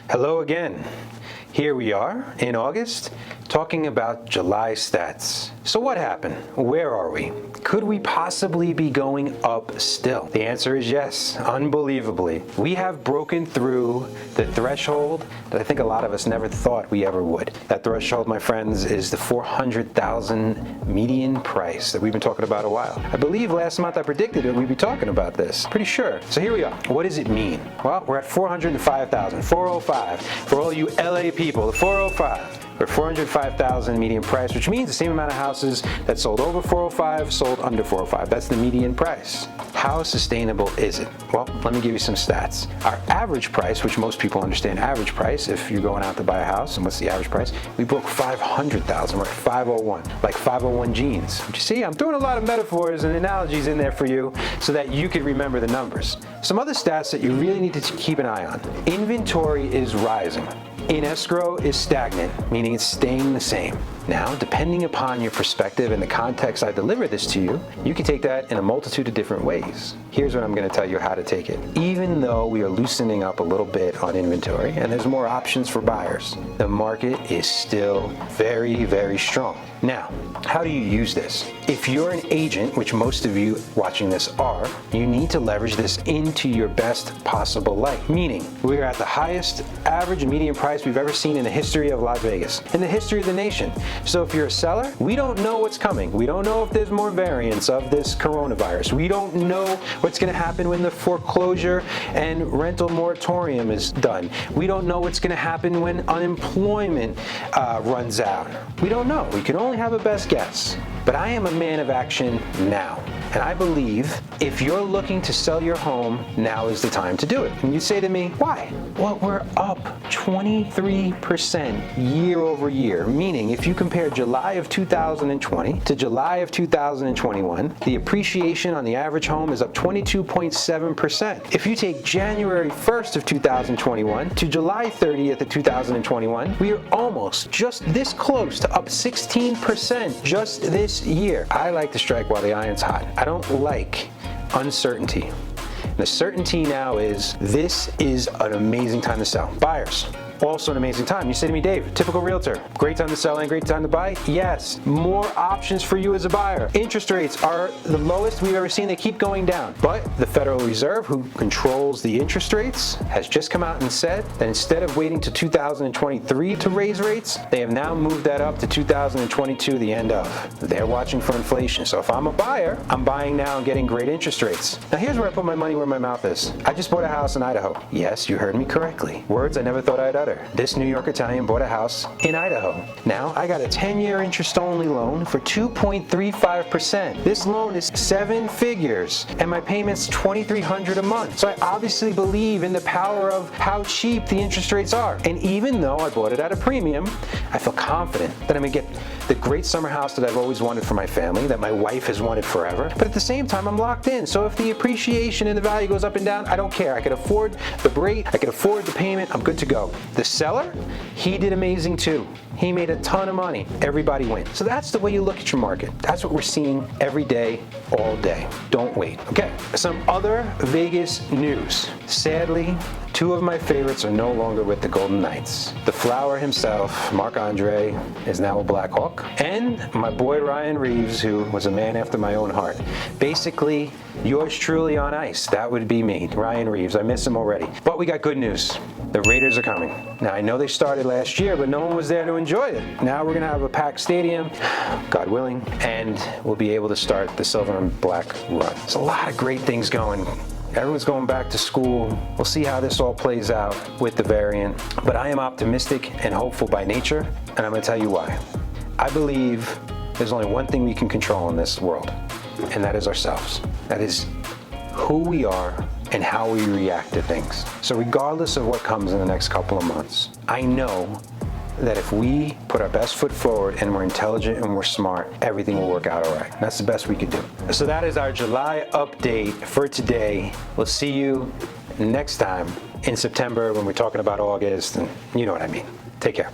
Hello again. Here we are in August talking about July stats. So what happened? Where are we? Could we possibly be going up still? The answer is yes, unbelievably. We have broken through the threshold that I think a lot of us never thought we ever would. That threshold, my friends, is the 400,000 median price that we've been talking about a while. I believe last month I predicted that we'd be talking about this, pretty sure. So here we are. What does it mean? Well, we're at 405,000, 405. For all you LA people, the 405. We're 405,000 median price, which means the same amount of houses that sold over 405 sold under 405. That's the median price. How sustainable is it? Well, let me give you some stats. Our average price, which most people understand average price, if you're going out to buy a house, and what's the average price? We broke 500,000, we're at 501, like 501 jeans. But you see, I'm throwing a lot of metaphors and analogies in there for you so that you can remember the numbers. Some other stats that you really need to keep an eye on. Inventory is rising. In escrow is stagnant, meaning it's staying the same. Now, depending upon your perspective and the context I deliver this to you, you can take that in a multitude of different ways. Here's what I'm going to tell you how to take it. Even though we are loosening up a little bit on inventory and there's more options for buyers, the market is still very, very strong. Now, how do you use this? If you're an agent, which most of you watching this are, you need to leverage this into your best possible light. Meaning, we're at the highest average and median price we've ever seen in the history of Las Vegas, in the history of the nation. So if you're a seller, we don't know what's coming. We don't know if there's more variants of this coronavirus. We don't know what's going to happen when the foreclosure and rental moratorium is done. We don't know what's going to happen when unemployment runs out. We don't know. We can only have a best guess. But I am a man of action now. And I believe if you're looking to sell your home, now is the time to do it. And you say to me, why? Well, we're up 23% year over year, meaning if you compare July of 2020 to July of 2021, the appreciation on the average home is up 22.7%. If you take January 1st of 2021 to July 30th of 2021, we are almost just this close to up 16% just this year. I like to strike while the iron's hot. I don't like uncertainty. The certainty now is this is an amazing time to sell. Buyers, also an amazing time. You say to me, Dave, typical realtor, great time to sell and great time to buy? Yes, more options for you as a buyer. Interest rates are the lowest we've ever seen. They keep going down. But the Federal Reserve, who controls the interest rates, has just come out and said that instead of waiting to 2023 to raise rates, they have now moved that up to 2022, the end of. They're watching for inflation. So if I'm a buyer, I'm buying now and getting great interest rates. Now here's where I put my money where my mouth is. I just bought a house in Idaho. Yes, you heard me correctly. Words I never thought I'd utter. This New York Italian bought a house in Idaho. Now, I got a 10-year interest-only loan for 2.35%. This loan is 7 figures, and my payment's $2,300 a month. So I obviously believe in the power of how cheap the interest rates are. And even though I bought it at a premium, I feel confident that I'm gonna get the great summer house that I've always wanted for my family, that my wife has wanted forever. But at the same time, I'm locked in. So if the appreciation and the value goes up and down, I don't care. I can afford the rate, I can afford the payment, I'm good to go. The seller, he did amazing too. He made a ton of money. Everybody wins. So that's the way you look at your market. That's what we're seeing every day, all day. Don't wait. Okay, some other Vegas news. Sadly, 2 of my favorites are no longer with the Golden Knights. The Flower himself, Marc-Andre, is now a Blackhawk. And my boy Ryan Reaves, who was a man after my own heart. Basically, yours truly on ice. That would be me, Ryan Reaves. I miss him already. But we got good news. The Raiders are coming. Now, I know they started last year, but no one was there to enjoy it. Now we're going to have a packed stadium, God willing, and we'll be able to start the silver and black run. There's a lot of great things going. Everyone's going back to school. We'll see how this all plays out with the variant. But I am optimistic and hopeful by nature, and I'm going to tell you why. I believe there's only one thing we can control in this world, and that is ourselves. That is who we are and how we react to things. So regardless of what comes in the next couple of months, I know that if we put our best foot forward and we're intelligent and we're smart, everything will work out all right. That's the best we could do. So that is our July update for today. We'll see you next time in September when we're talking about August, and you know what I mean. Take care.